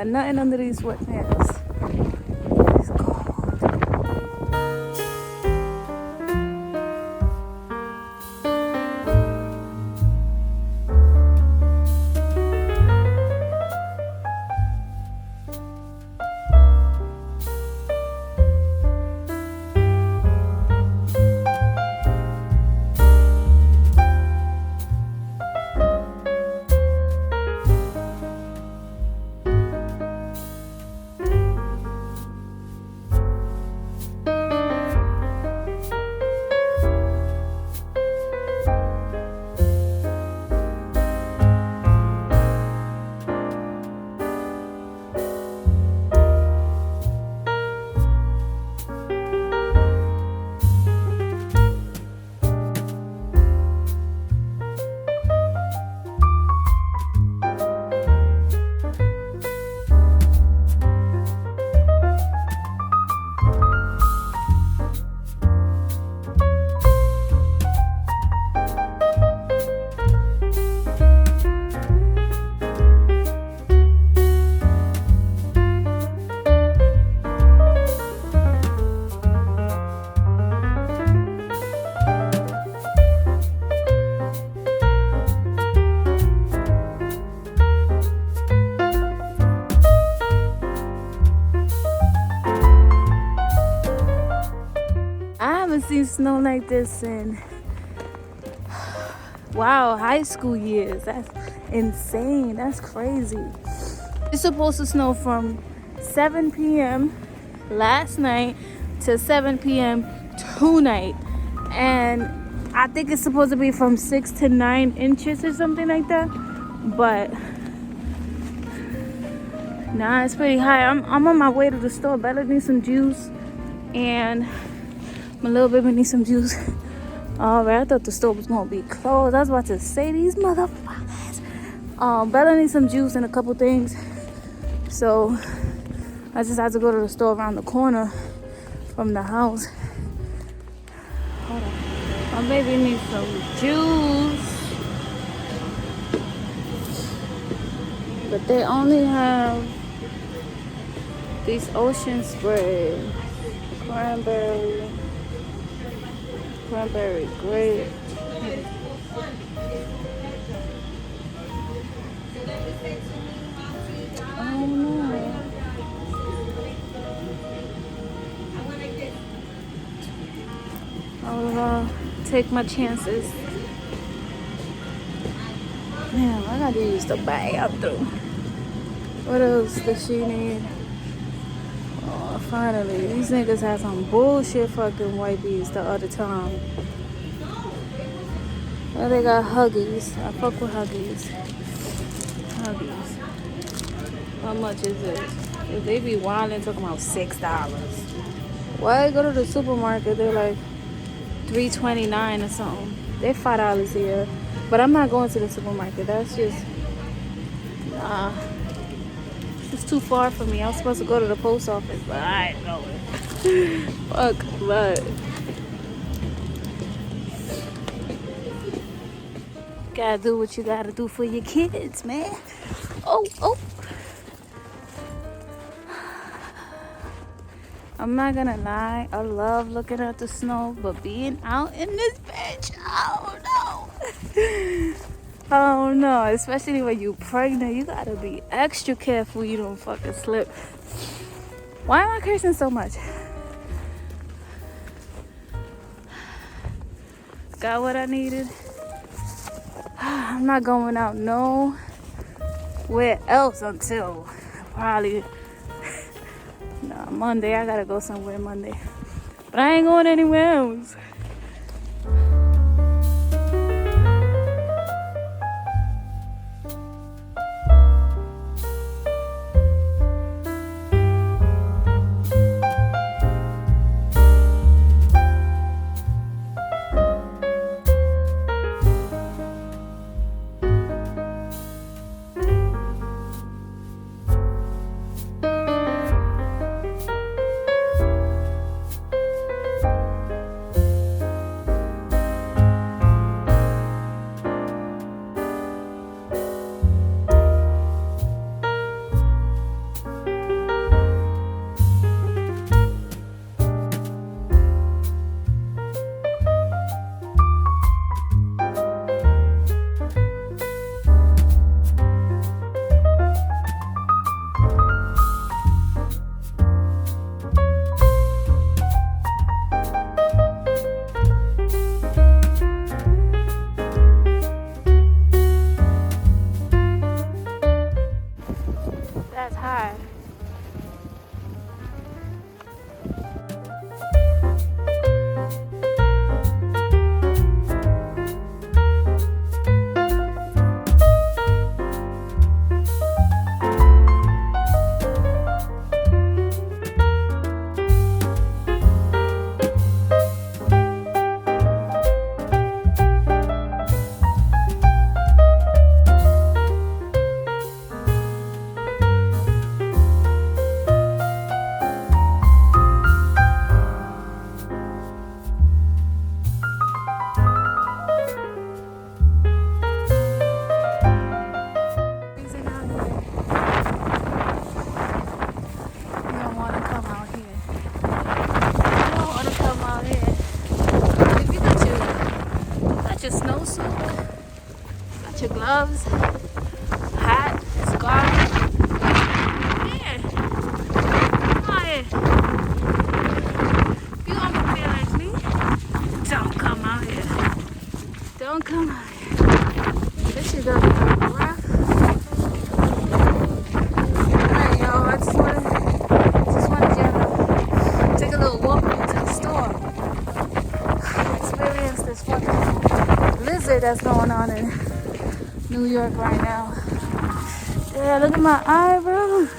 got nothing under these sweatpants. It's cold. Seen snow like this in high school years. That's insane. That's crazy. It's supposed to snow from 7 p.m. last night to 7 p.m. tonight, and I think it's supposed to be from 6 to 9 inches or something like that. But nah, it's pretty high. I'm on my way to the store. Better need some juice, and my little baby needs some juice. Alright, I thought the store was gonna be closed. I was about to say, these motherfuckers. Bella needs some juice and a couple things. So I just had to go to the store around the corner from the house. Hold on. My baby needs some juice. But they only have these ocean spray. Cranberry grape. Oh no. I'll take my chances. Man, I gotta use the bathroom. What else does she need? Oh, finally, these niggas had some bullshit fucking wipes the other time. Well, they got Huggies. I fuck with Huggies. How much is it? If they be wildin', talking about $6. Why go to the supermarket? They're like $3.29 or something. They're $5 here. But I'm not going to the supermarket. That's just it's too far for me. I was supposed to go to the post office, but I ain't going. Fuck, but gotta do what you gotta do for your kids, man. Oh. I'm not gonna lie, I love looking at the snow, but being out in this bitch, oh no, especially when you're pregnant, you gotta be extra careful you don't fucking slip. Why am I cursing so much? Got what I needed. I'm not going out nowhere else until probably Monday. I gotta go somewhere Monday, but I ain't going anywhere else. gloves, hat, scarf. Yeah. Come on here. You gonna feel like me? Don't come out here. Don't come out here. This shit gonna be rough. Alright, y'all. I just wanted y'all to take a little walk into the store. Experience this fucking blizzard that's going on in New York right now. Yeah, look at my eyebrows.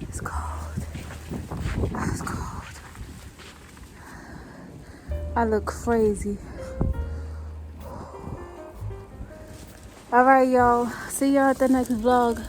It's cold. It's cold. I look crazy. Alright, y'all. See y'all at the next vlog.